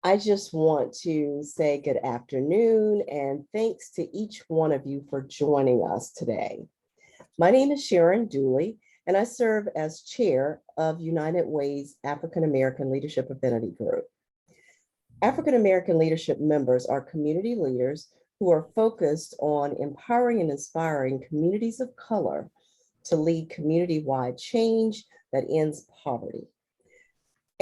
I just want to say good afternoon and thanks to each one of you for joining us today. My name is Sharon Dooley, and I serve as chair of United Way's African American Leadership Affinity Group. African American leadership members are community leaders who are focused on empowering and inspiring communities of color to lead community-wide change that ends poverty.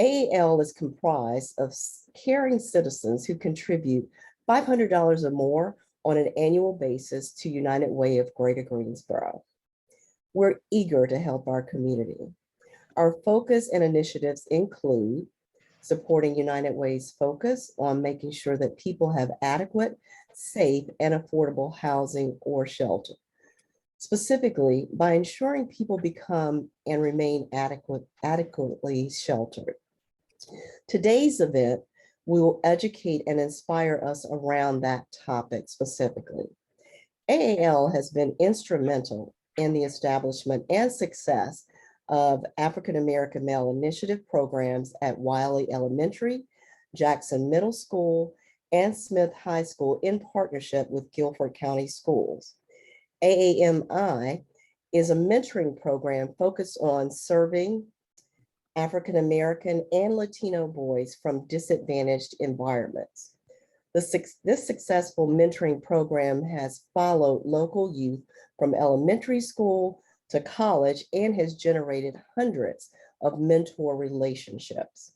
AAL is comprised of caring citizens who contribute $500 or more on an annual basis to United Way of Greater Greensboro. We're eager to help our community. Our focus and initiatives include supporting United Way's focus on making sure that people have adequate, safe, and affordable housing or shelter. Specifically, by ensuring people become and remain adequately sheltered. Today's event will educate and inspire us around that topic specifically. AAL has been instrumental in the establishment and success of African American Male Initiative programs at Wiley Elementary, Jackson Middle School, and Smith High School in partnership with Guilford County Schools. AAMI is a mentoring program focused on serving African American and Latino boys from disadvantaged environments. This successful mentoring program has followed local youth from elementary school to college and has generated hundreds of mentor relationships.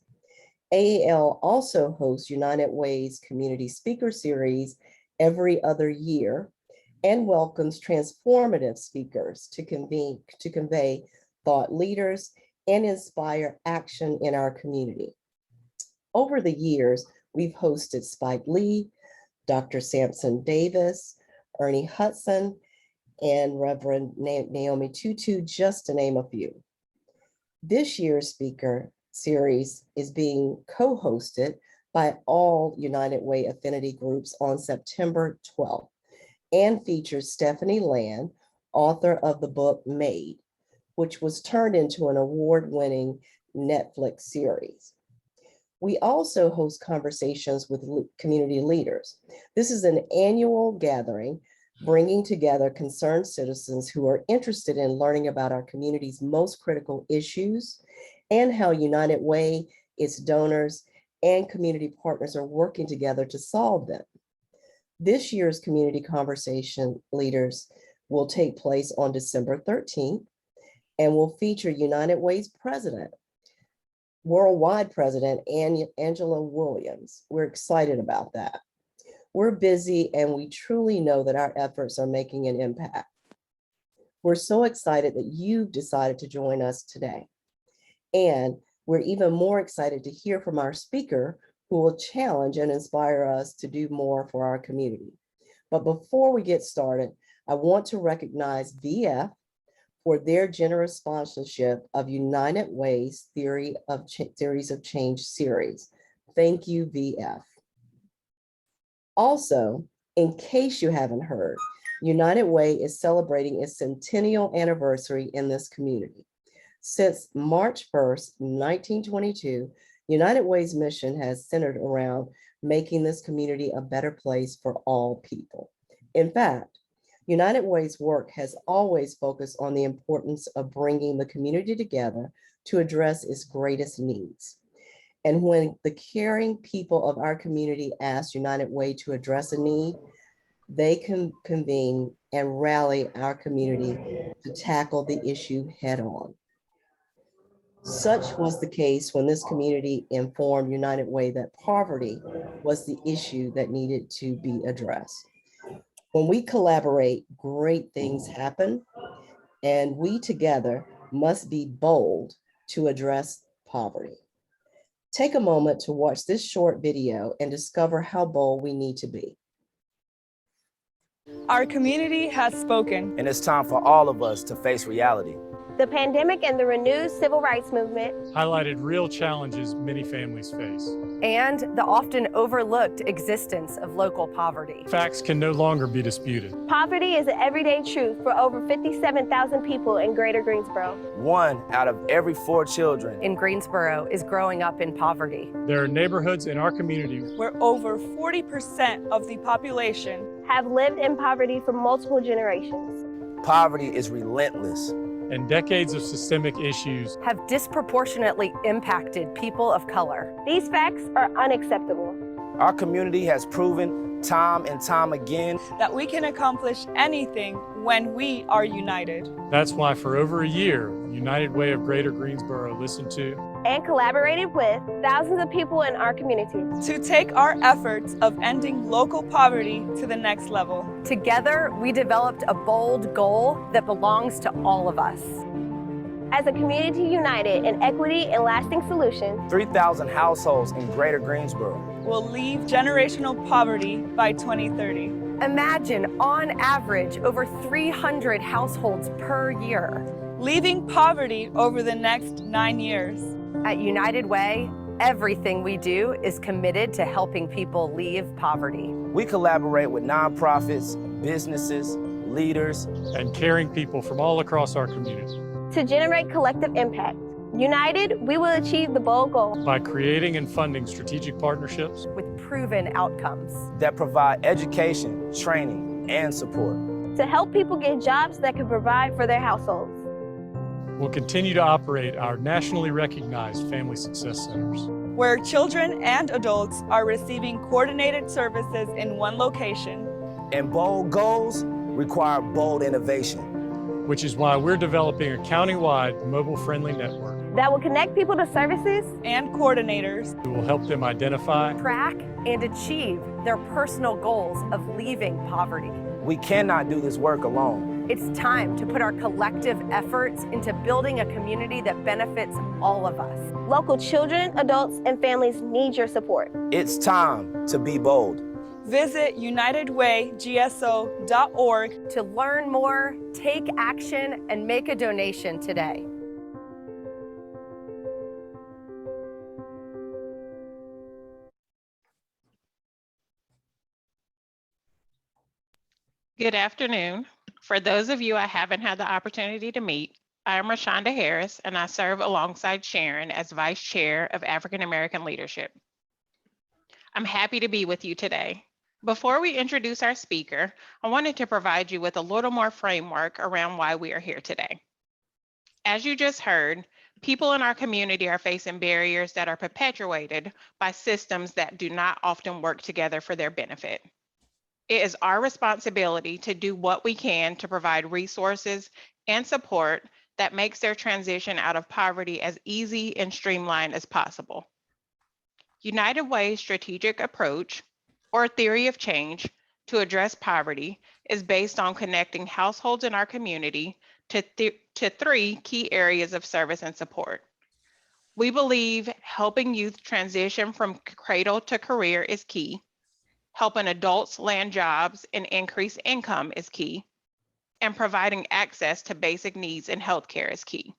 AAL also hosts United Way's Community Speaker Series every other year and welcomes transformative speakers to convey thought leaders and inspire action in our community. Over the years, we've hosted Spike Lee, Dr. Sampson Davis, Ernie Hudson, and Reverend Naomi Tutu, just to name a few. This year's speaker series is being co-hosted by all United Way affinity groups on September 12th and features Stephanie Land, author of the book Made, which was turned into an award-winning Netflix series. We also host conversations with community leaders. This is an annual gathering bringing together concerned citizens who are interested in learning about our community's most critical issues and how United Way, its donors, and community partners are working together to solve them. This year's community conversation leaders will take place on December 13th and will feature United Way's president, worldwide president, Angela Williams. We're excited about that. We're busy and we truly know that our efforts are making an impact. We're so excited that you've decided to join us today. And we're even more excited to hear from our speaker who will challenge and inspire us to do more for our community. But before we get started, I want to recognize VF for their generous sponsorship of United Way's Theories of Change series. Thank you, VF. Also, in case you haven't heard, United Way is celebrating its centennial anniversary in this community. Since March 1st, 1922, United Way's mission has centered around making this community a better place for all people. In fact, United Way's work has always focused on the importance of bringing the community together to address its greatest needs. And when the caring people of our community ask United Way to address a need, they can convene and rally our community to tackle the issue head on. Such was the case when this community informed United Way that poverty was the issue that needed to be addressed. When we collaborate, great things happen, and we together must be bold to address poverty. Take a moment to watch this short video and discover how bold we need to be. Our community has spoken. And it's time for all of us to face reality. The pandemic and the renewed civil rights movement highlighted real challenges many families face. And the often overlooked existence of local poverty. Facts can no longer be disputed. Poverty is an everyday truth for over 57,000 people in Greater Greensboro. 1 out of every 4 children In Greensboro is growing up in poverty. There are neighborhoods in our community where over 40% of the population Have lived in poverty for multiple generations. Poverty is relentless. and decades of systemic issues Have disproportionately impacted people of color. These facts are unacceptable. Our community has proven time and time again that we can accomplish anything when we are united. That's why for over a year, United Way of Greater Greensboro listened to And collaborated with thousands of people in our community. To take our efforts of ending local poverty to the next level. Together, we developed a bold goal that belongs to all of us. As a community united in equity and lasting solutions, 3,000 households in Greater Greensboro. We'll leave generational poverty by 2030. Imagine, on average, over 300 households per year. Leaving poverty over the next 9 years. At United Way, everything we do is committed to helping people leave poverty. We collaborate with nonprofits, businesses, leaders, and caring people from all across our community to generate collective impact. United, we will achieve the bold goal by creating and funding strategic partnerships with proven outcomes that provide education, training, and support to help people get jobs that can provide for their households. We'll continue to operate our nationally recognized family success centers, where children and adults are receiving coordinated services in one location. And bold goals require bold innovation, which is why we're developing a countywide mobile-friendly network that will connect people to services and coordinators who will help them identify, track, and achieve their personal goals of leaving poverty. We cannot do this work alone. It's time to put our collective efforts into building a community that benefits all of us. Local children, adults, and families need your support. It's time to be bold. Visit unitedwaygso.org to learn more, take action, and make a donation today. Good afternoon. For those of you I haven't had the opportunity to meet, I am Rashonda Harris, and I serve alongside Sharon as Vice Chair of African American Leadership. I'm happy to be with you today. Before we introduce our speaker, I wanted to provide you with a little more framework around why we are here today. As you just heard, people in our community are facing barriers that are perpetuated by systems that do not often work together for their benefit. It is our responsibility to do what we can to provide resources and support that makes their transition out of poverty as easy and streamlined as possible. United Way's strategic approach, or theory of change, to address poverty is based on connecting households in our community to 3 key areas of service and support. We believe helping youth transition from cradle to career is key. Helping adults land jobs and increase income is key, and providing access to basic needs and healthcare is key.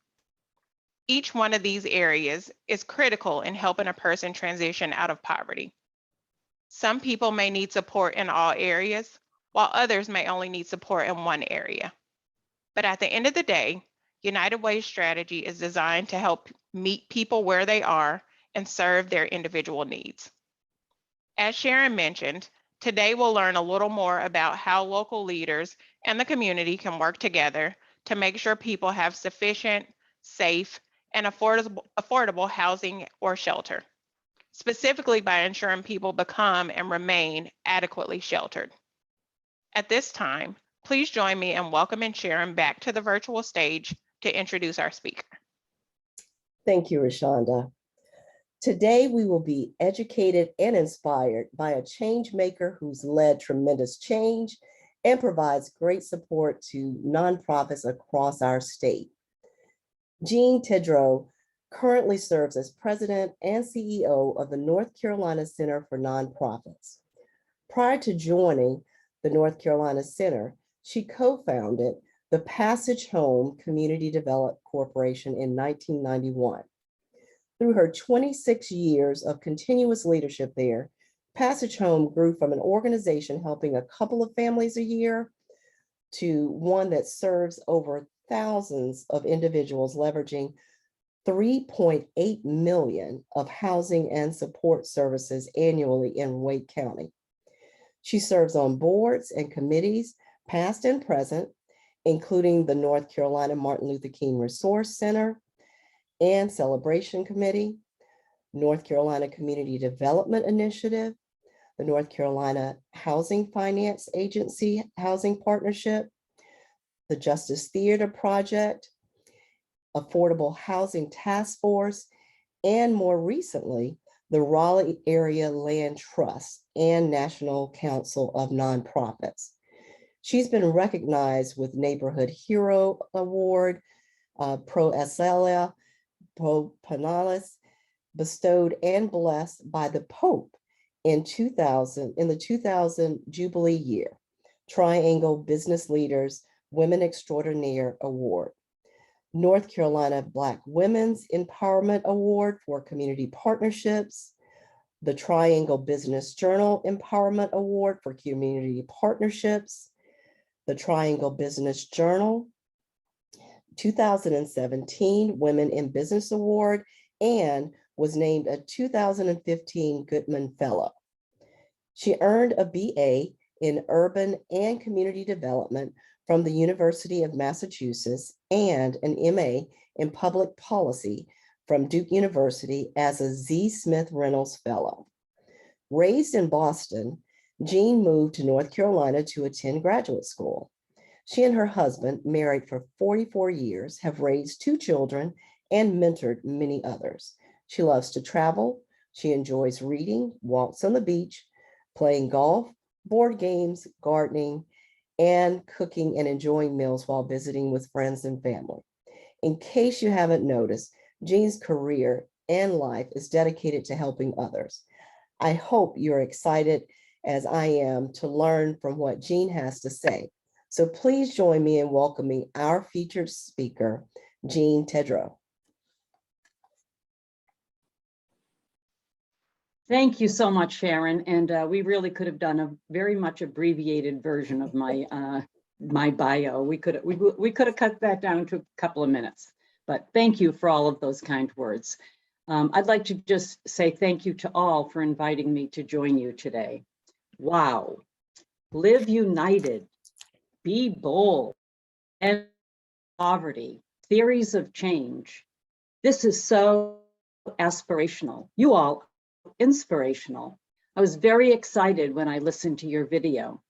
Each one of these areas is critical in helping a person transition out of poverty. Some people may need support in all areas, while others may only need support in one area. But at the end of the day, United Way's strategy is designed to help meet people where they are and serve their individual needs. As Sharon mentioned, today we'll learn a little more about how local leaders and the community can work together to make sure people have sufficient, safe, and affordable housing or shelter, specifically by ensuring people become and remain adequately sheltered. At this time, please join me in welcoming Sharon back to the virtual stage to introduce our speaker. Thank you, Rashonda. Today, we will be educated and inspired by a change maker who's led tremendous change and provides great support to nonprofits across our state. Jeanne Tedrow currently serves as president and CEO of the North Carolina Center for Nonprofits. Prior to joining the North Carolina Center, she co-founded the Passage Home Community Development Corporation in 1991. Through her 26 years of continuous leadership there, Passage Home grew from an organization helping a couple of families a year to one that serves over thousands of individuals, leveraging 3.8 million of housing and support services annually in Wake County. She serves on boards and committees, past and present, including the North Carolina Martin Luther King Resource Center and Celebration Committee, North Carolina Community Development Initiative, the North Carolina Housing Finance Agency Housing Partnership, the Justice Theater Project, Affordable Housing Task Force, and more recently, the Raleigh Area Land Trust and National Council of Nonprofits. She's been recognized with Neighborhood Hero Award, Pro Acelia, Pro Panalis, bestowed and blessed by the Pope in the 2000 Jubilee year, Triangle Business Leaders Women Extraordinaire Award, North Carolina Black Women's Empowerment Award for Community Partnerships, the Triangle Business Journal Empowerment Award for Community Partnerships, the Triangle Business Journal 2017 Women in Business Award, and was named a 2015 Goodman Fellow. She earned a BA in Urban and Community Development from the University of Massachusetts and an MA in Public Policy from Duke University as a Z. Smith Reynolds Fellow. Raised in Boston, Jeanne moved to North Carolina to attend graduate school. She and her husband, married for 44 years, have raised 2 children and mentored many others. She loves to travel. She enjoys reading, walks on the beach, playing golf, board games, gardening, and cooking and enjoying meals while visiting with friends and family. In case you haven't noticed, Jeanne's career and life is dedicated to helping others. I hope you're excited as I am to learn from what Jeanne has to say. So please join me in welcoming our featured speaker, Jeanne Tedrow. Thank you so much, Sharon. And we really could have done a very much abbreviated version of my my bio. We could have cut that down to a couple of minutes, but thank you for all of those kind words. I'd like to just say thank you to all for inviting me to join you today. Wow. Live united, be bold, and poverty, theories of change. This is so aspirational. You all inspirational. I was very excited when I listened to your video.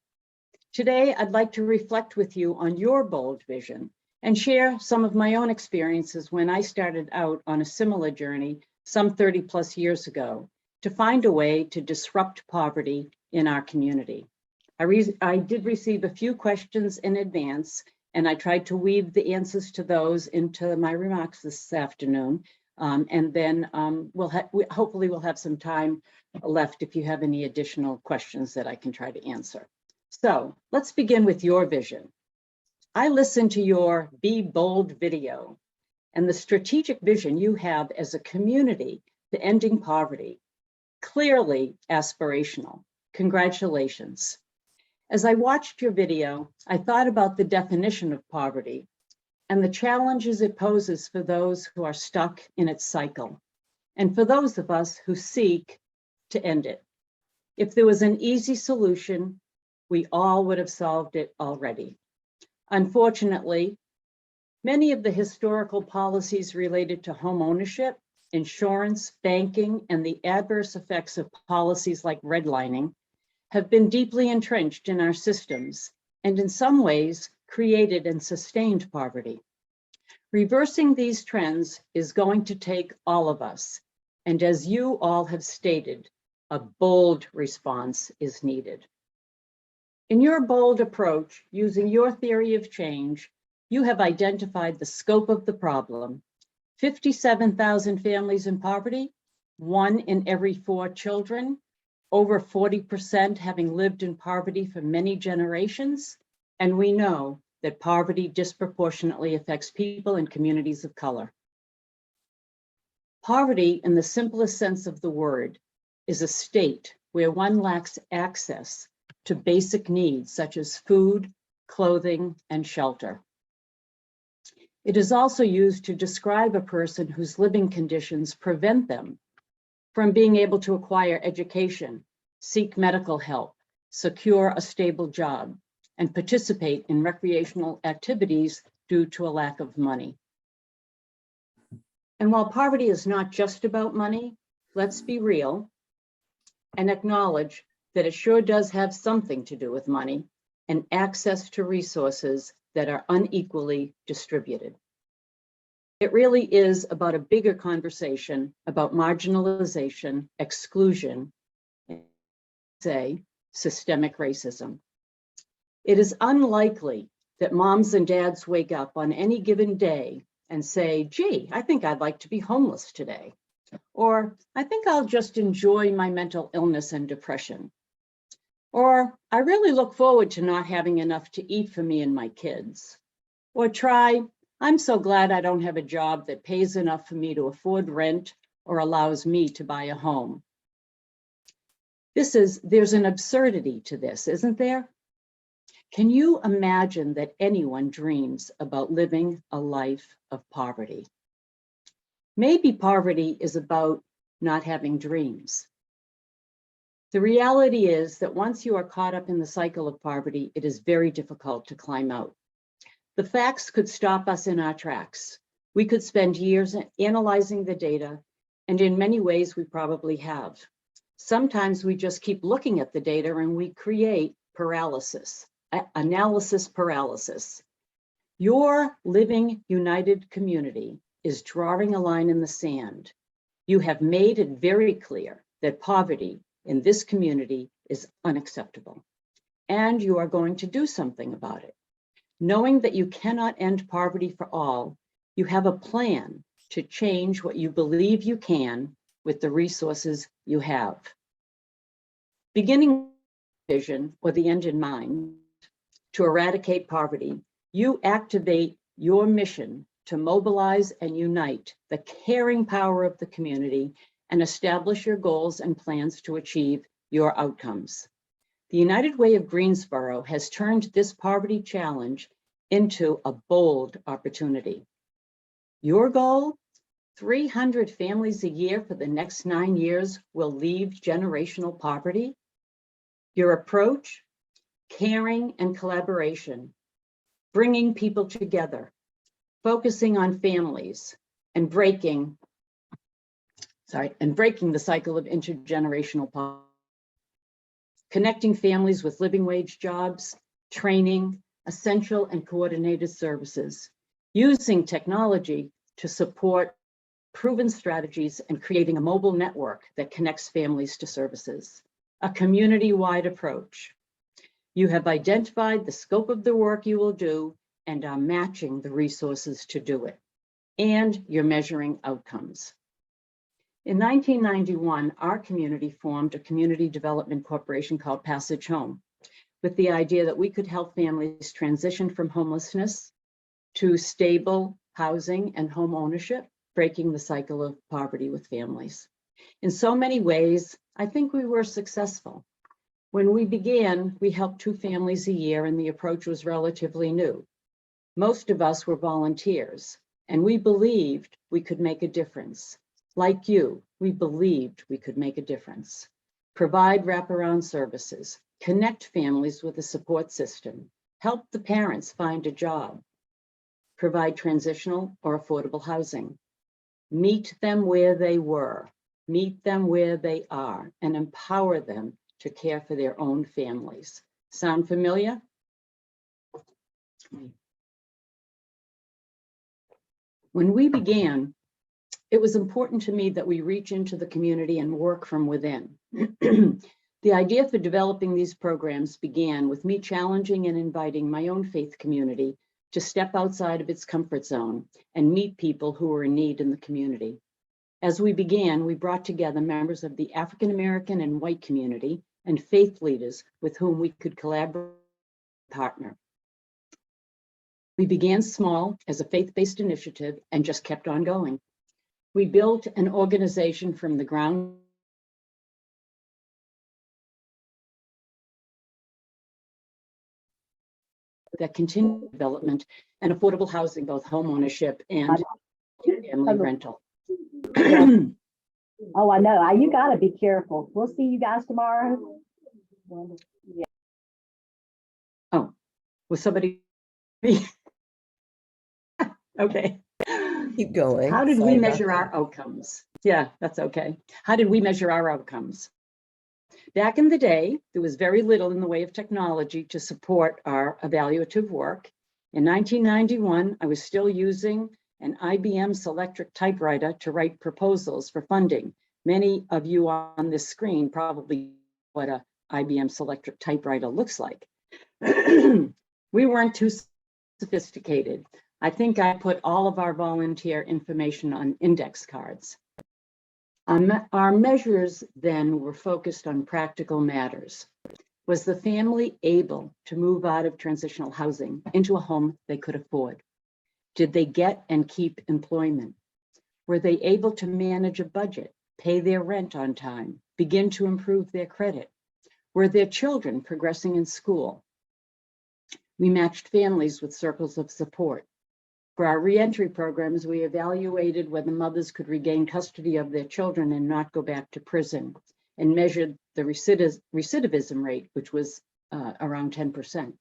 Today, I'd like to reflect with you on your bold vision and share some of my own experiences when I started out on a similar journey some 30 plus years ago to find a way to disrupt poverty in our community. I did receive a few questions in advance, and I tried to weave the answers to those into my remarks this afternoon. And then hopefully we'll have some time left if you have any additional questions that I can try to answer. So let's begin with your vision. I listened to your Be Bold video and the strategic vision you have as a community to ending poverty. Clearly aspirational. Congratulations. As I watched your video, I thought about the definition of poverty and the challenges it poses for those who are stuck in its cycle, and for those of us who seek to end it. If there was an easy solution, we all would have solved it already. Unfortunately, many of the historical policies related to home ownership, insurance, banking, and the adverse effects of policies like redlining have been deeply entrenched in our systems, and in some ways, created and sustained poverty. Reversing these trends is going to take all of us. And as you all have stated, a bold response is needed. In your bold approach, using your theory of change, you have identified the scope of the problem. 57,000 families in poverty, 1 in every 4 children, over 40% having lived in poverty for many generations, and we know that poverty disproportionately affects people in communities of color. Poverty, in the simplest sense of the word, is a state where one lacks access to basic needs such as food, clothing, and shelter. It is also used to describe a person whose living conditions prevent them from being able to acquire education, seek medical help, secure a stable job, and participate in recreational activities due to a lack of money. And while poverty is not just about money, let's be real and acknowledge that it sure does have something to do with money and access to resources that are unequally distributed. It really is about a bigger conversation about marginalization, exclusion, and say systemic racism. It is unlikely that moms and dads wake up on any given day and say, gee, I think I'd like to be homeless today. Or I think I'll just enjoy my mental illness and depression. Or I really look forward to not having enough to eat for me and my kids. Or try, I'm so glad I don't have a job that pays enough for me to afford rent or allows me to buy a home. There's an absurdity to this, isn't there? Can you imagine that anyone dreams about living a life of poverty? Maybe poverty is about not having dreams. The reality is that once you are caught up in the cycle of poverty, it is very difficult to climb out. The facts could stop us in our tracks. We could spend years analyzing the data, and in many ways we probably have. Sometimes we just keep looking at the data and we create paralysis, analysis paralysis. Your living united community is drawing a line in the sand. You have made it very clear that poverty in this community is unacceptable, and you are going to do something about it. Knowing that you cannot end poverty for all, you have a plan to change what you believe you can with the resources you have. Beginning vision or the end in mind to eradicate poverty, you activate your mission to mobilize and unite the caring power of the community and establish your goals and plans to achieve your outcomes. The United Way of Greensboro has turned this poverty challenge into a bold opportunity. Your goal, 300 families a year for the next 9 years will leave generational poverty. Your approach, caring and collaboration, bringing people together, focusing on families and breaking the cycle of intergenerational poverty. Connecting families with living wage jobs, training, essential and coordinated services, using technology to support proven strategies and creating a mobile network that connects families to services, a community-wide approach. You have identified the scope of the work you will do and are matching the resources to do it, and you're measuring outcomes. In 1991, our community formed a community development corporation called Passage Home, with the idea that we could help families transition from homelessness to stable housing and home ownership, breaking the cycle of poverty with families. In so many ways, I think we were successful. When we began, we helped 2 families a year and the approach was relatively new. Most of us were volunteers and we believed we could make a difference. Like you, we believed we could make a difference. Provide wraparound services, connect families with a support system, help the parents find a job, provide transitional or affordable housing, meet them where they were, meet them where they are, and empower them to care for their own families. Sound familiar? When we began, it was important to me that we reach into the community and work from within. The idea for developing these programs began with me challenging and inviting my own faith community to step outside of its comfort zone and meet people who were in need in the community. As we began, we brought together members of the African American and white community and faith leaders with whom we could collaborate and partner. We began small as a faith-based initiative and just kept on going. We built an organization from the ground that continued development and affordable housing, both home ownership and family rental. Oh, I know. You got to be careful. We'll see you guys tomorrow. Oh, was somebody? Okay. Keep going. How did Sorry we about measure that. our outcomes? Yeah, that's okay. How did we measure our outcomes? Back in the day, there was very little in the way of technology to support our evaluative work. In 1991, I was still using an IBM Selectric typewriter to write proposals for funding. Many of you on this screen probably know what a IBM Selectric typewriter looks like. We weren't too sophisticated. I think I put all of our volunteer information on index cards. Our measures then were focused on practical matters. Was the family able to move out of transitional housing into a home they could afford? Did they get and keep employment? Were they able to manage a budget, pay their rent on time, begin to improve their credit? Were their children progressing in school? We matched families with circles of support. For our reentry programs, we evaluated whether mothers could regain custody of their children and not go back to prison, and measured the recidivism rate, which was around 10%.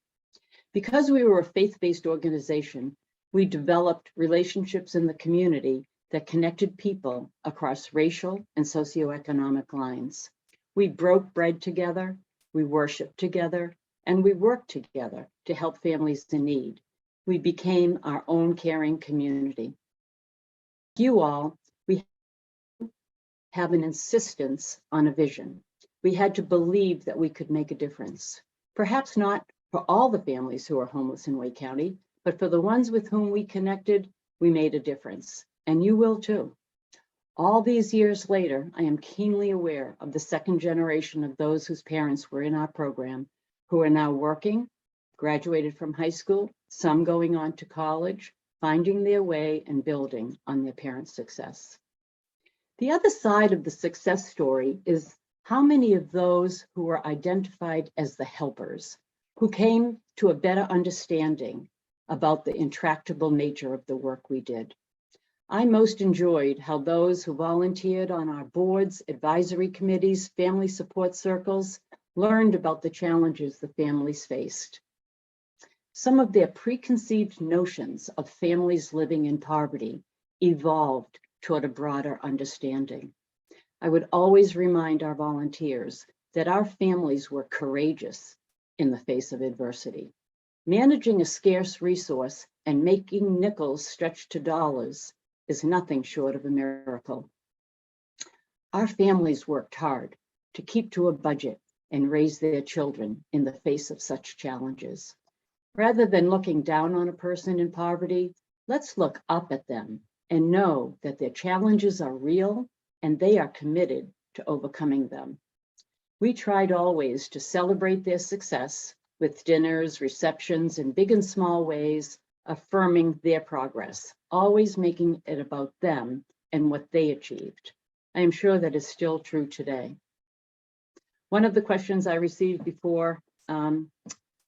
Because we were a faith-based organization, we developed relationships in the community that connected people across racial and socioeconomic lines. We broke bread together, we worshiped together, and we worked together to help families in need. We became our own caring community. You all, we have an insistence on a vision. We had to believe that we could make a difference. Perhaps not for all the families who are homeless in Wake County, but for the ones with whom we connected, we made a difference, and you will too. All these years later, I am keenly aware of the second generation of those whose parents were in our program, who are now working, graduated from high school, some going on to college, finding their way and building on their parents' success. The other side of the success story is how many of those who were identified as the helpers, who came to a better understanding about the intractable nature of the work we did. I most enjoyed how those who volunteered on our boards, advisory committees, family support circles, learned about the challenges the families faced. Some of their preconceived notions of families living in poverty evolved toward a broader understanding. I would always remind our volunteers that our families were courageous in the face of adversity. Managing a scarce resource and making nickels stretch to dollars is nothing short of a miracle. Our families worked hard to keep to a budget and raise their children in the face of such challenges. Rather than looking down on a person in poverty, let's look up at them and know that their challenges are real and they are committed to overcoming them. We tried always to celebrate their success with dinners, receptions, in big and small ways, affirming their progress, always making it about them and what they achieved. I am sure that is still true today. One of the questions I received before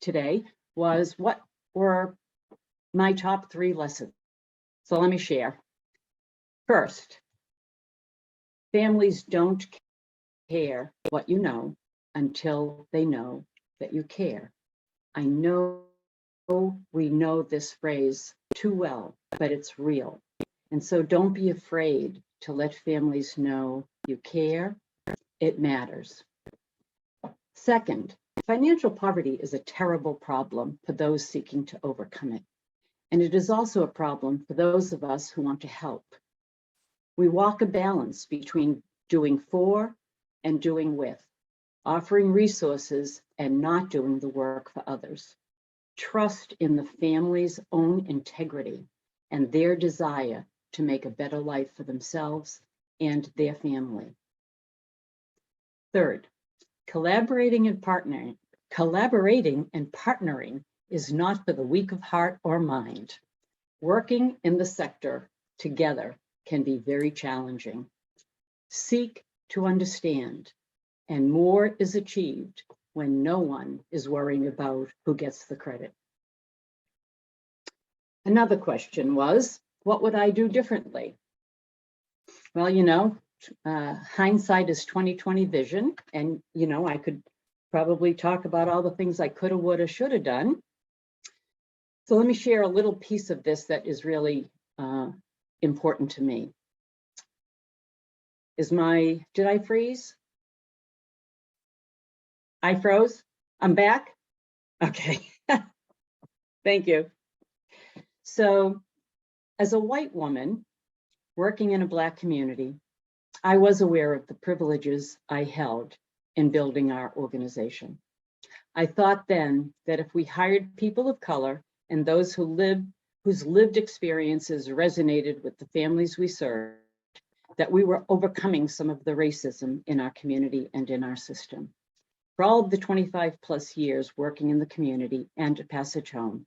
today was, what were my top 3 lessons? So let me share. First, families don't care what you know until they know that you care. I know we know this phrase too well, but it's real. And so don't be afraid to let families know you care. It matters. Second, financial poverty is a terrible problem for those seeking to overcome it. And it is also a problem for those of us who want to help. We walk a balance between doing for and doing with, offering resources and not doing the work for others. Trust in the family's own integrity and their desire to make a better life for themselves and their family. Third, collaborating and partnering is not for the weak of heart or mind. Working in the sector together can be very challenging. Seek to understand, and more is achieved when no one is worrying about who gets the credit. Another question was, what would I do differently? Well, hindsight is 20/20 vision, and I could probably talk about all the things I coulda, woulda, shoulda done. So let me share a little piece of this that is really important to me. Did I freeze? I froze? I'm back? Okay. Thank you. So as a white woman working in a Black community, I was aware of the privileges I held in building our organization. I thought then that if we hired people of color and those whose lived experiences resonated with the families we served, that we were overcoming some of the racism in our community and in our system. For all of the 25+ years working in the community and at Passage Home,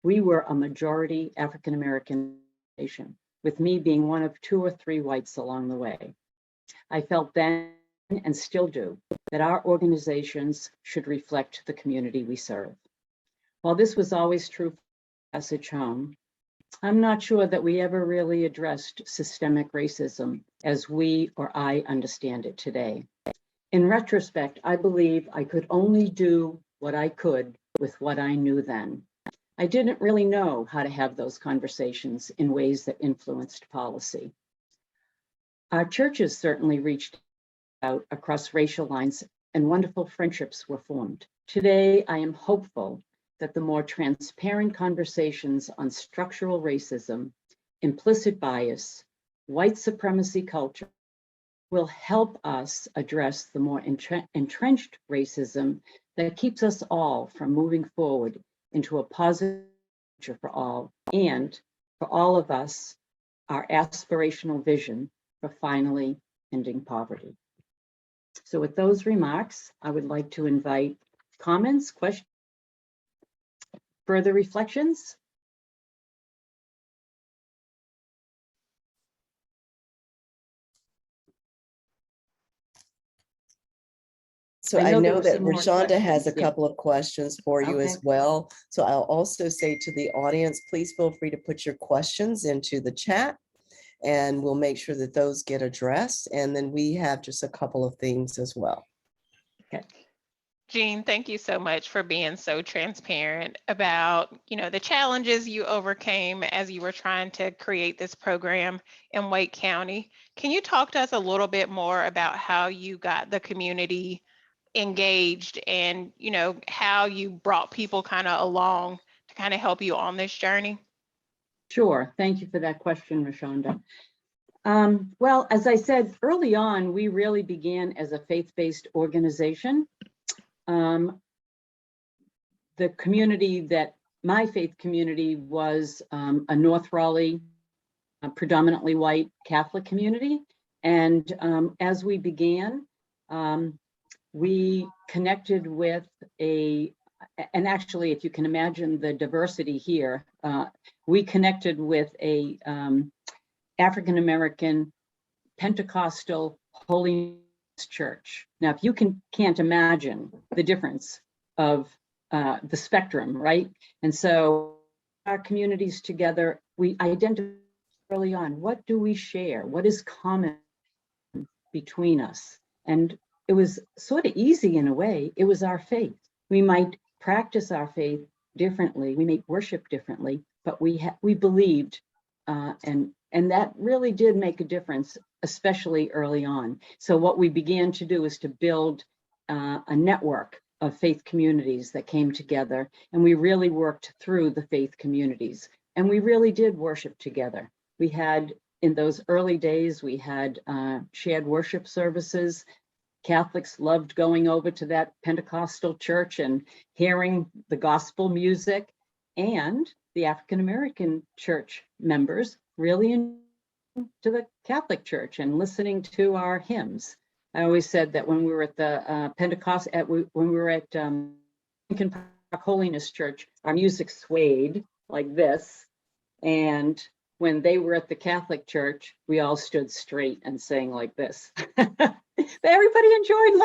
we were a majority African-American nation, with me being one of 2 or 3 whites along the way. I felt then, and still do, that our organizations should reflect the community we serve. While this was always true for Passage Home, I'm not sure that we ever really addressed systemic racism as we or I understand it today. In retrospect, I believe I could only do what I could with what I knew then. I didn't really know how to have those conversations in ways that influenced policy. Our churches certainly reached out across racial lines, and wonderful friendships were formed. Today, I am hopeful that the more transparent conversations on structural racism, implicit bias, white supremacy culture will help us address the more entrenched racism that keeps us all from moving forward into a positive future for all, and for all of us, our aspirational vision for finally ending poverty. So with those remarks, I would like to invite comments, questions, further reflections. So I I know there know were that some more Rashonda has a questions, yeah. couple of questions for you as Okay. well. So I'll also say to the audience, please feel free to put your questions into the chat and we'll make sure that those get addressed. And then we have just a couple of things as well. Okay. Jeanne, thank you so much for being so transparent about, the challenges you overcame as you were trying to create this program in Wake County. Can you talk to us a little bit more about how you got the community engaged and, how you brought people kind of along to kind of help you on this journey? Sure. Thank you for that question, Rashonda. Well, as I said early on, we really began as a faith-based organization. The community my faith community was a North Raleigh, predominantly white Catholic community. And as we began, we connected with and actually, if you can imagine the diversity here, we connected with a African-American Pentecostal Holy Church. Now, if you can't imagine the difference of the spectrum, right? And so our communities together, we identified early on, what do we share? What is common between us? And it was sort of easy in a way. It was our faith. We might practice our faith differently. We may worship differently, but we believed, and that really did make a difference, especially early on. So what we began to do is to build a network of faith communities that came together, and we really worked through the faith communities, and we really did worship together. We had, in those early days, we had shared worship services. Catholics loved going over to that Pentecostal church and hearing the gospel music, and the African-American church members really into the Catholic church and listening to our hymns. I always said that when we were at the Pentecost, when we were at Lincoln Holiness Church, our music swayed like this. And when they were at the Catholic Church, we all stood straight and sang like this. But everybody enjoyed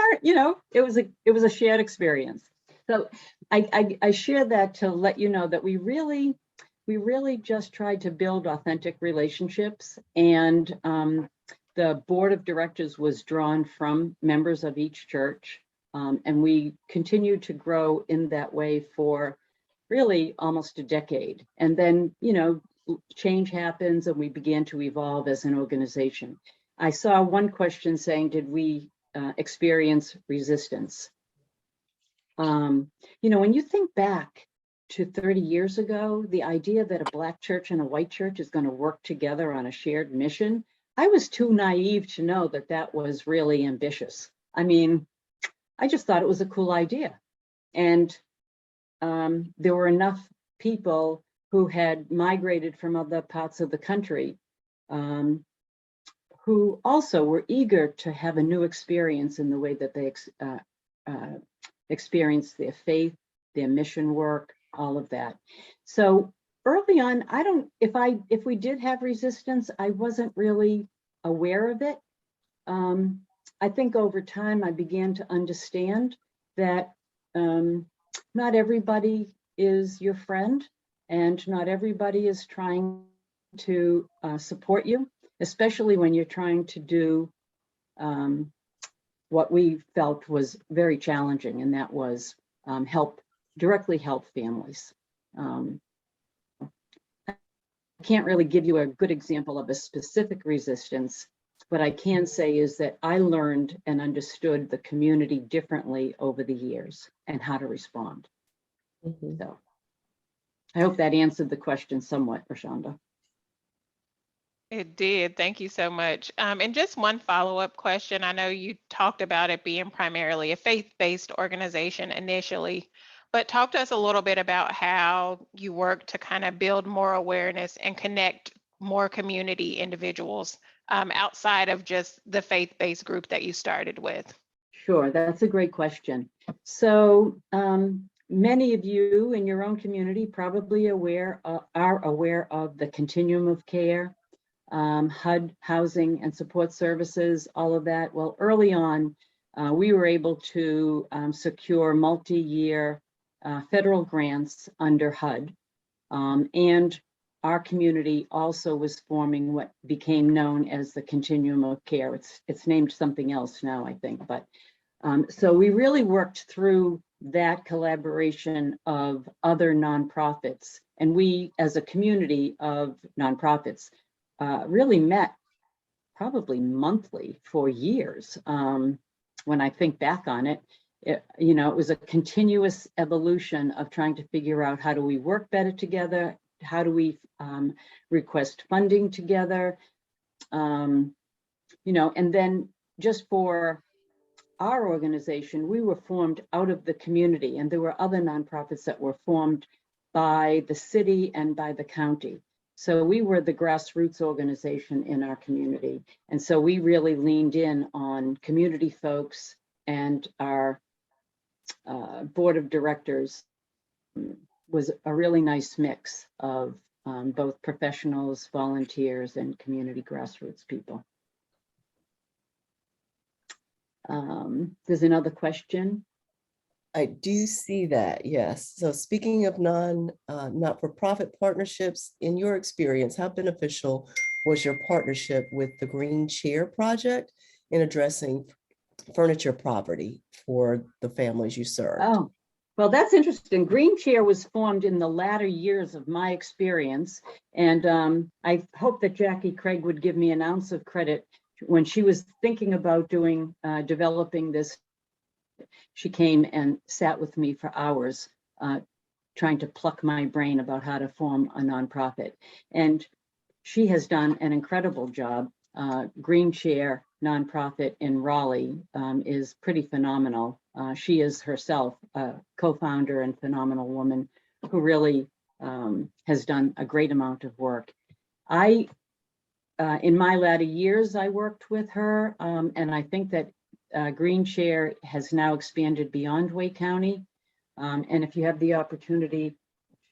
it was a shared experience. So I share that to let you know that we really just tried to build authentic relationships, and the board of directors was drawn from members of each church, and we continued to grow in that way for really almost a decade. And then, change happens and we began to evolve as an organization. I saw one question saying, did we experience resistance? When you think back to 30 years ago, the idea that a Black church and a white church is going to work together on a shared mission, I was too naive to know that that was really ambitious. I mean, I just thought it was a cool idea. And there were enough people who had migrated from other parts of the country who also were eager to have a new experience in the way that they experienced their faith, their mission work, all of that. So early on, if we did have resistance, I wasn't really aware of it. I think over time I began to understand that not everybody is your friend, and not everybody is trying to support you, especially when you're trying to do what we felt was very challenging, and that was directly help families. I can't really give you a good example of a specific resistance. What I can say is that I learned and understood the community differently over the years and how to respond. Mhm. So I hope that answered the question somewhat, Rashonda. It did. Thank you so much. And just one follow-up question. I know you talked about it being primarily a faith-based organization initially, but talk to us a little bit about how you work to kind of build more awareness and connect more community individuals outside of just the faith-based group that you started with. Sure, that's a great question. So many of you in your own community probably are aware of the continuum of care, HUD, housing and support services, all of that. Well, early on, we were able to secure multi-year federal grants under HUD, and our community also was forming what became known as the continuum of care. It's named something else now, I think, but so we really worked through that collaboration of other nonprofits, and we as a community of nonprofits really met probably monthly for years. When I think back on it, it was a continuous evolution of trying to figure out how do we work better together, how do we request funding together, and then just for our organization, we were formed out of the community, and there were other nonprofits that were formed by the city and by the county. So we were the grassroots organization in our community. And so we really leaned in on community folks, and our board of directors was a really nice mix of both professionals, volunteers, and community grassroots people. There's another question. I do see that, yes. So speaking of not-for-profit partnerships, in your experience, how beneficial was your partnership with the Green Chair Project in addressing furniture poverty for the families you serve? Oh, well, that's interesting. Green Chair was formed in the latter years of my experience, and I hope that Jackie Craig would give me an ounce of credit. When she was thinking about developing this, she came and sat with me for hours, trying to pluck my brain about how to form a nonprofit. And she has done an incredible job. Green Chair nonprofit in Raleigh is pretty phenomenal. She is herself a co-founder and phenomenal woman who really has done a great amount of work. In my latter years, I worked with her, and I think that Green Chair has now expanded beyond Wake County. And if you have the opportunity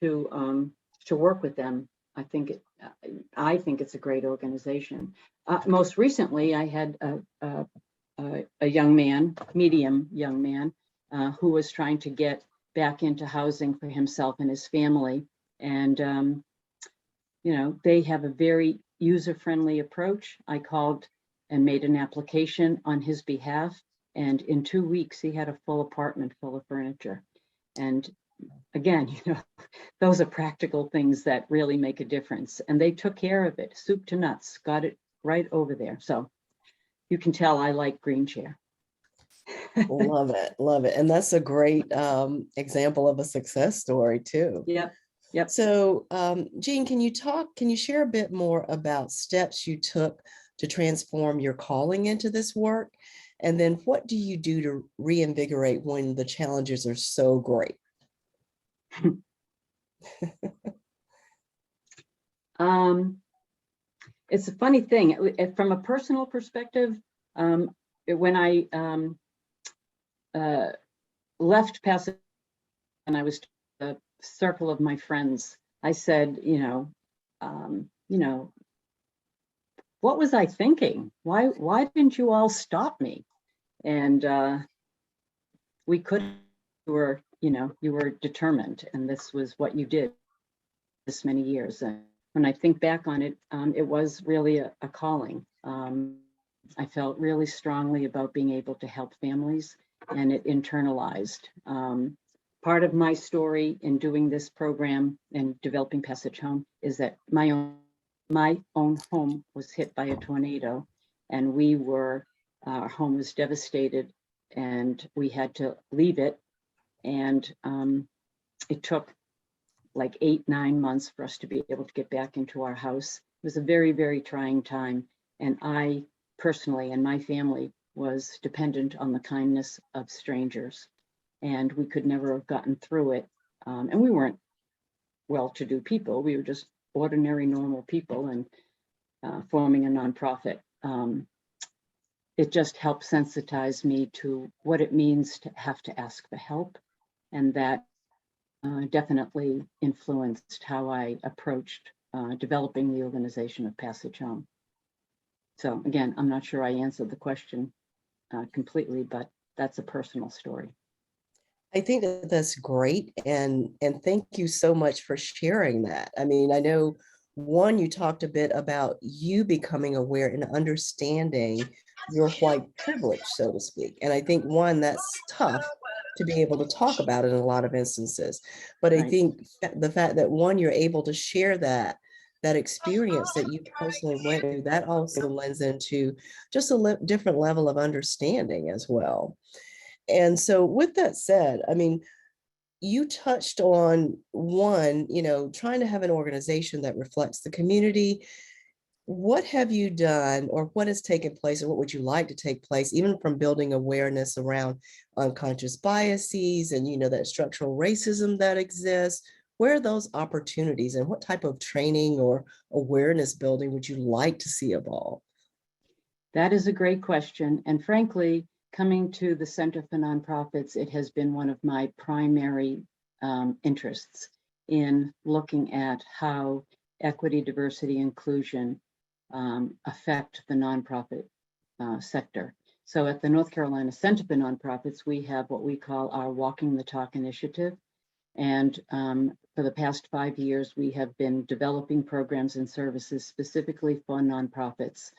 to work with them, I think it's a great organization. Most recently, I had a young man, medium young man, who was trying to get back into housing for himself and his family. And, they have a very user-friendly approach. I called and made an application on his behalf. And in 2 weeks, he had a full apartment full of furniture. And again, those are practical things that really make a difference. And they took care of it, soup to nuts, got it right over there. So you can tell I like Green Chair. Love it, love it. And that's a great example of a success story too. Yep. Yep. So Jeanne, can you share a bit more about steps you took to transform your calling into this work? And then what do you do to reinvigorate when the challenges are so great? It's a funny thing. From a personal perspective, when I left Pasadena and I was a circle of my friends, I said, what was I thinking? Why didn't you all stop me? And we couldn't. You were determined, and this was what you did this many years. And when I think back on it, it was really a calling. I felt really strongly about being able to help families, and it internalized. Part of my story in doing this program and developing Passage Home is that my own home was hit by a tornado, and our home was devastated, and we had to leave it. And it took like 8-9 months for us to be able to get back into our house. It was a very, very trying time. And I personally and my family was dependent on the kindness of strangers. And we could never have gotten through it. And we weren't well-to-do people. We were just ordinary, normal people, and forming a nonprofit. It just helped sensitize me to what it means to have to ask for help. And that definitely influenced how I approached developing the organization of Passage Home. So again, I'm not sure I answered the question completely, but that's a personal story. I think that that's great. And thank you so much for sharing that. I mean, I know you talked a bit about you becoming aware and understanding your white privilege, so to speak. And I think that's tough to be able to talk about it in a lot of instances. But I think the fact that you're able to share that experience that you personally went through, that also lends into just a different level of understanding as well. And so with that said, I mean, you touched on trying to have an organization that reflects the community. What have you done, or what has taken place, or what would you like to take place, even from building awareness around unconscious biases and, that structural racism that exists? Where are those opportunities, and what type of training or awareness building would you like to see evolve? That is a great question. And frankly, coming to the Center for Nonprofits, it has been one of my primary interests in looking at how equity, diversity, inclusion affect the nonprofit sector. So at the North Carolina Center for Nonprofits, we have what we call our Walking the Talk initiative. And for the past 5 years, we have been developing programs and services specifically for nonprofits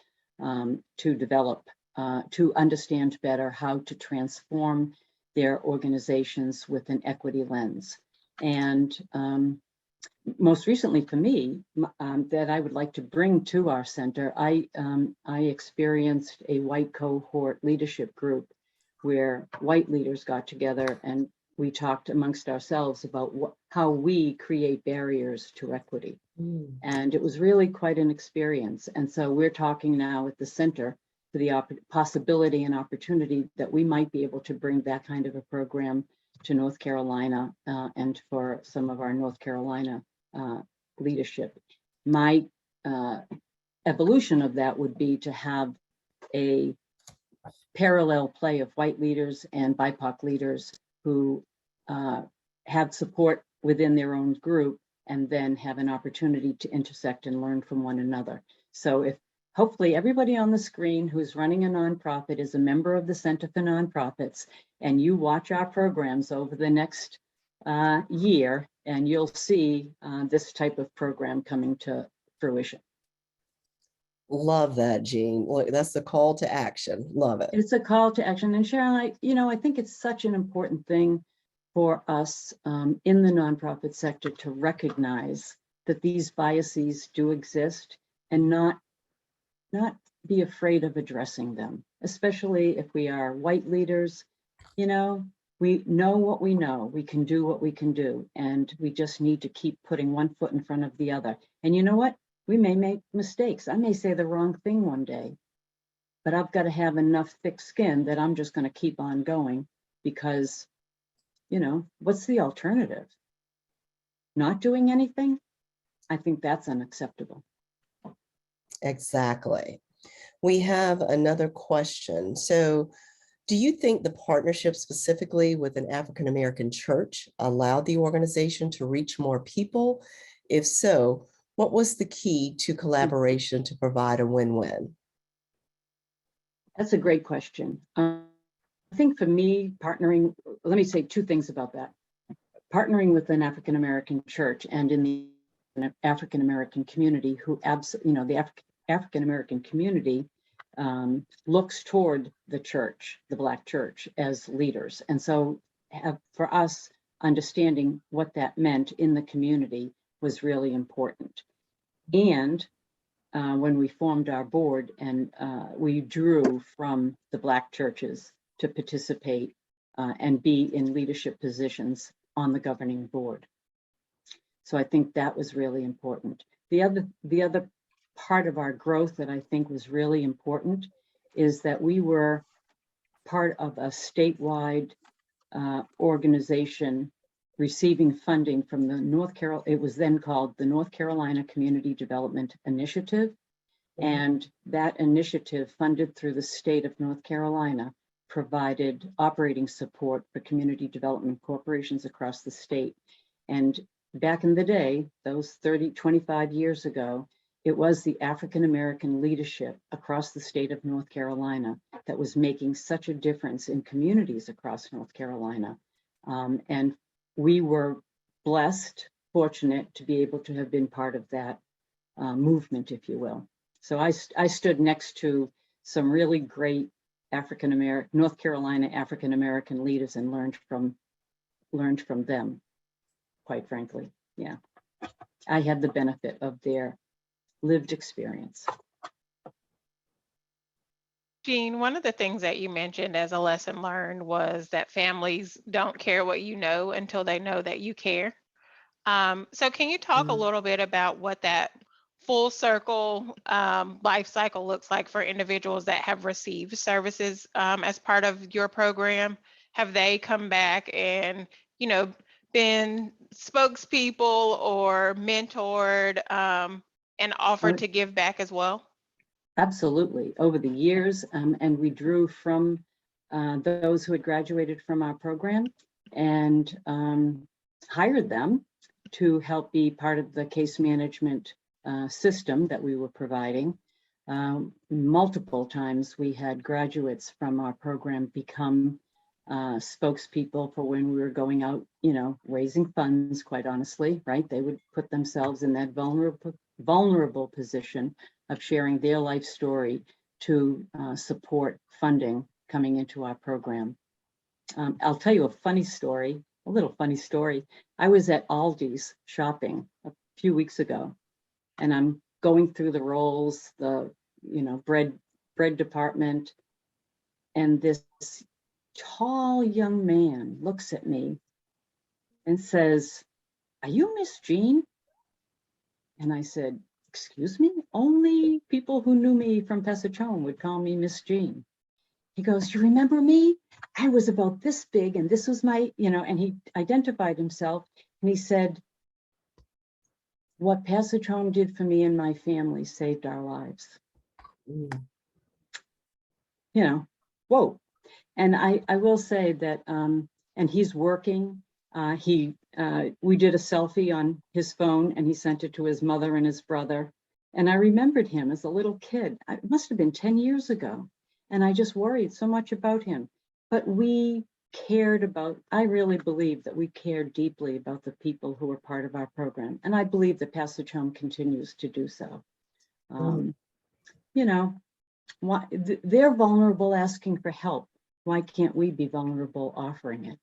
to understand better how to transform their organizations with an equity lens. And most recently for me, that I would like to bring to our center, I experienced a white cohort leadership group where white leaders got together and we talked amongst ourselves about how we create barriers to equity. And it was really quite an experience. And so we're talking now at the center for the possibility and opportunity that we might be able to bring that kind of a program to North Carolina and for some of our North Carolina leadership. My evolution of that would be to have a parallel play of white leaders and BIPOC leaders who have support within their own group, and then have an opportunity to intersect and learn from one another. So if hopefully everybody on the screen who's running a nonprofit is a member of the Center for Nonprofits, and you watch our programs over the next year, and you'll see this type of program coming to fruition. Love that, Jean. Look, that's the call to action. Love it. It's a call to action. And Sharon, I think it's such an important thing for us in the nonprofit sector to recognize that these biases do exist and not be afraid of addressing them, especially if we are white leaders. We know what we know, we can do what we can do, and we just need to keep putting one foot in front of the other. And you know what? We may make mistakes. I may say the wrong thing one day, but I've got to have enough thick skin that I'm just going to keep on going, because, what's the alternative? Not doing anything? I think that's unacceptable. Exactly. We have another question. So, do you think the partnership specifically with an African-American church allowed the organization to reach more people? If so, what was the key to collaboration to provide a win-win? That's a great question. I think for me, partnering, let me say two things about that. Partnering with an African-American church and in the African-American community who the African-American community looks toward the church, the Black church, as leaders. And so for us, understanding what that meant in the community was really important. And when we formed our board, and we drew from the Black churches to participate and be in leadership positions on the governing board. So I think that was really important. The other part of our growth that I think was really important is that we were part of a statewide organization receiving funding from the it was then called the North Carolina Community Development Initiative. And that initiative, funded through the state of North Carolina, provided operating support for community development corporations across the state. And back in the day, those 25 years ago, it was the African-American leadership across the state of North Carolina that was making such a difference in communities across North Carolina. And we were blessed, fortunate to be able to have been part of that movement, if you will. So I stood next to some really great North Carolina African-American leaders and learned from them, quite frankly. Yeah, I had the benefit of their lived experience. Jeanne, one of the things that you mentioned as a lesson learned was that families don't care what you know until they know that you care. So can you talk a little bit about what that full circle life cycle looks like for individuals that have received services as part of your program? Have they come back and, been spokespeople or mentored and offered to give back as well? Absolutely, over the years, and we drew from those who had graduated from our program and hired them to help be part of the case management system that we were providing. Multiple times we had graduates from our program become spokespeople for when we were going out, raising funds, quite honestly, right? They would put themselves in that vulnerable position of sharing their life story to support funding coming into our program. I'll tell you a little funny story. I was at Aldi's shopping a few weeks ago, and I'm going through the rolls, the bread department, and this tall young man looks at me and says, "Are you Miss Jeanne?" And I said, "Excuse me? Only people who knew me from Pesachone would call me Miss Jeanne." He goes, "You remember me? I was about this big and this was my," and he identified himself and he said, "What Pesachone did for me and my family saved our lives." Whoa. And I will say that, and he's working We did a selfie on his phone and he sent it to his mother and his brother. And I remembered him as a little kid. It must have been 10 years ago. And I just worried so much about him. But we cared about, I really believe that we cared deeply about the people who were part of our program. And I believe that Passage Home continues to do so. You know, they're vulnerable asking for help. Why can't we be vulnerable offering it?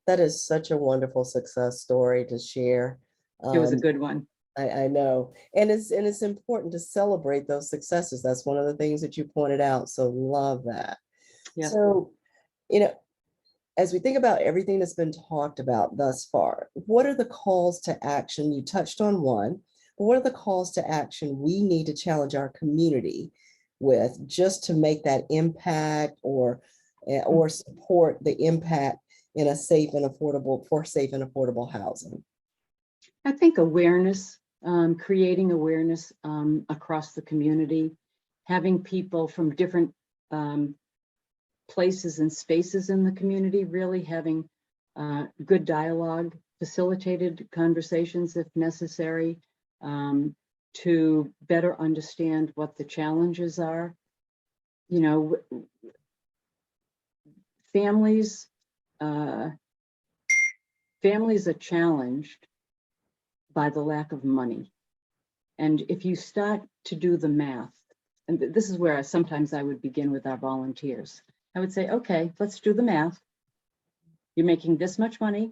That is such a wonderful success story to share. It was a good one. I know. And it's important to celebrate those successes. That's one of the things that you pointed out. So love that. Yeah. So, you know, as we think about everything that's been talked about thus far, what are the calls to action? You touched on one, but what are the calls to action we need to challenge our community with just to make that impact or support the impact in a safe and affordable housing? I think awareness, creating awareness across the community, having people from different places and spaces in the community, really having good dialogue, facilitated conversations if necessary, to better understand what the challenges are. You know, families are challenged by the lack of money. And if you start to do the math, and this is where sometimes I would begin with our volunteers. I would say, okay, let's do the math. You're making this much money.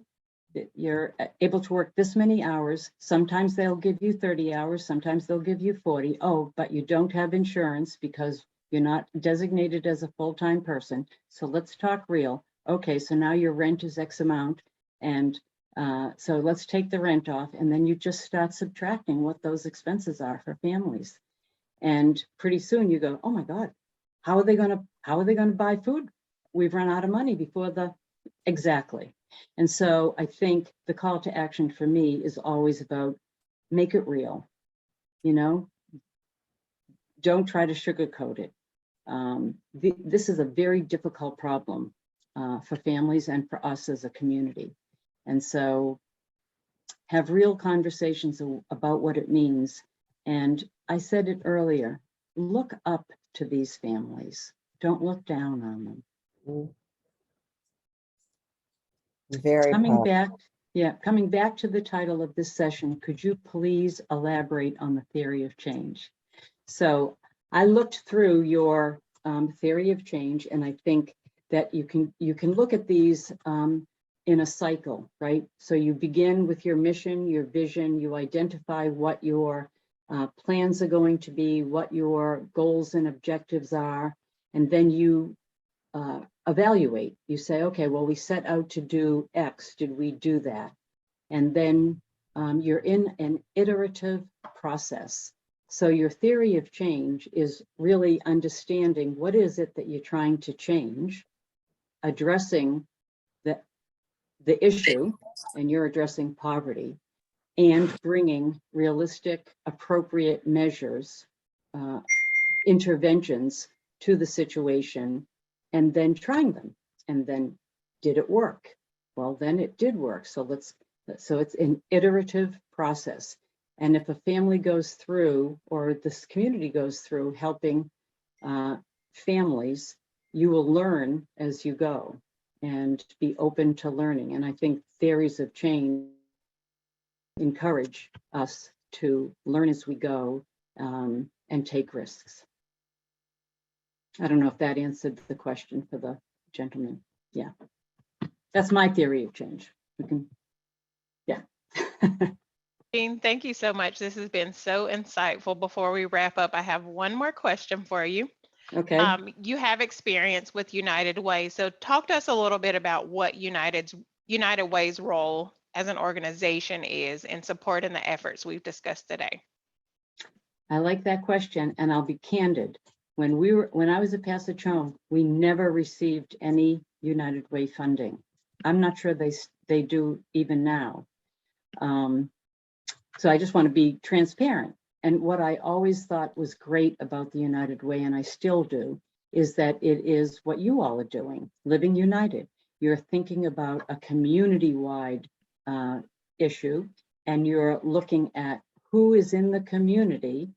You're able to work this many hours. Sometimes they'll give you 30 hours. Sometimes they'll give you 40. Oh, but you don't have insurance because you're not designated as a full-time person. So let's talk real. Okay, so now your rent is X amount. And so let's take the rent off. And then you just start subtracting what those expenses are for families. And pretty soon you go, oh my God, how are they going to buy food? We've run out of money before exactly. And so I think the call to action for me is always about make it real, you know, don't try to sugarcoat it. This is a very difficult problem for families and for us as a community. And so have real conversations about what it means. And I said it earlier, look up to these families. Don't look down on them. Very coming back to the title of this session, could you please elaborate on the theory of change? So I looked through your theory of change, and I think that you can look at these in a cycle, right? So you begin with your mission, your vision, you identify what your plans are going to be, what your goals and objectives are, and then you evaluate. You say, okay, well, we set out to do X. Did we do that? And then you're in an iterative process. So your theory of change is really understanding what is it that you're trying to change, addressing the issue, and you're addressing poverty, and bringing realistic, appropriate measures, interventions to the situation, and then trying them. And then, did it work? Well, then it did work. So it's an iterative process. And if a family goes through, or this community goes through helping families, you will learn as you go and be open to learning. And I think theories of change encourage us to learn as we go and take risks. I don't know if that answered the question for the gentleman. Yeah, that's my theory of change. Yeah. Jeanne, thank you so much. This has been so insightful. Before we wrap up, I have one more question for you. Okay. You have experience with United Way. So talk to us a little bit about what United Way's role as an organization is in supporting the efforts we've discussed today. I like that question, and I'll be candid. When I was at Passage Home, we never received any United Way funding. I'm not sure they do even now. So I just want to be transparent. And what I always thought was great about the United Way, and I still do, is that it is what you all are doing, living united. you're thinking about a community-wide issue, and you're looking at who is in the community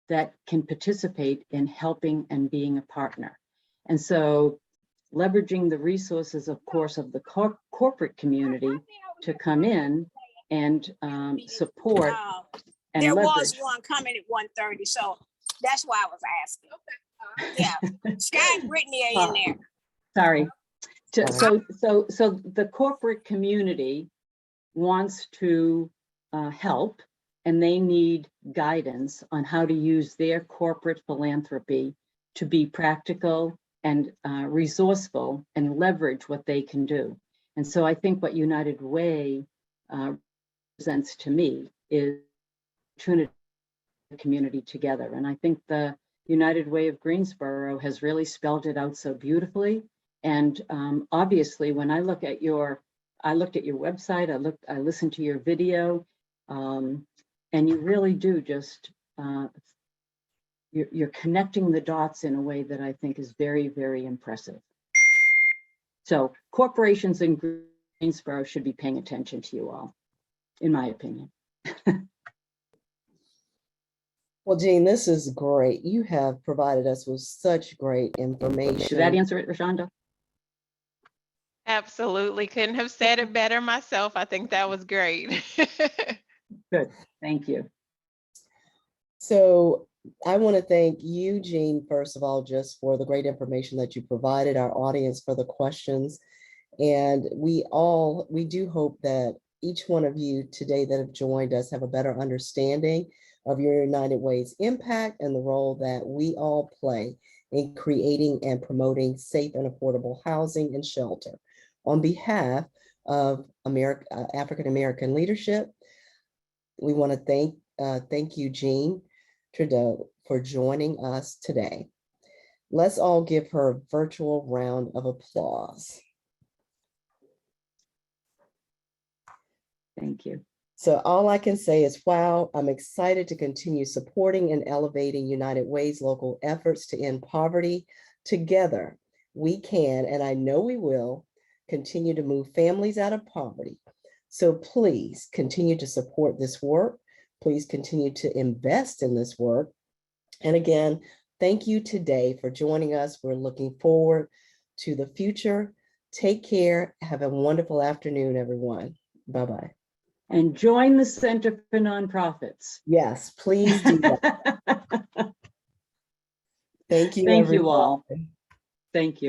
that can participate in helping and being a partner. And so leveraging the resources, of course, of the corporate community to come in and support and there leverage. was one coming at 1:30, so that's why I was asking. Yeah, Sky and Brittany are in there. Sorry. So the corporate community wants to help, and they need guidance on how to use their corporate philanthropy to be practical and resourceful and leverage what they can do. And so I think what United Way presents to me is opportunity the community together. And I think the United Way of Greensboro has really spelled it out so beautifully. And obviously, when I looked at your website, I listened to your video, and you really do just, you're connecting the dots in a way that I think is very, very impressive. So corporations in Greensboro should be paying attention to you all, in my opinion. Well, Jeanne, this is great. You have provided us with such great information. Did that answer it, Rashonda? Absolutely. Couldn't have said it better myself. I think that was great. Good. Thank you. So I want to thank you, Jeanne, first of all, just for the great information that you provided, our audience for the questions. And we do hope that each one of you today that have joined us have a better understanding of your United Way's impact and the role that we all play in creating and promoting safe and affordable housing and shelter. On behalf of African American leadership, we want to thank you, Jeanne Tedrow, for joining us today. Let's all give her a virtual round of applause. Thank you. So all I can say is, wow, I'm excited to continue supporting and elevating United Way's local efforts to end poverty. Together, we can, and I know we will, continue to move families out of poverty. So please continue to support this work. Please continue to invest in this work. And again, thank you today for joining us. We're looking forward to the future. Take care. Have a wonderful afternoon, everyone. Bye-bye. And join the Center for Nonprofits. Yes, please do that. Thank you. Thank you all. Thank you.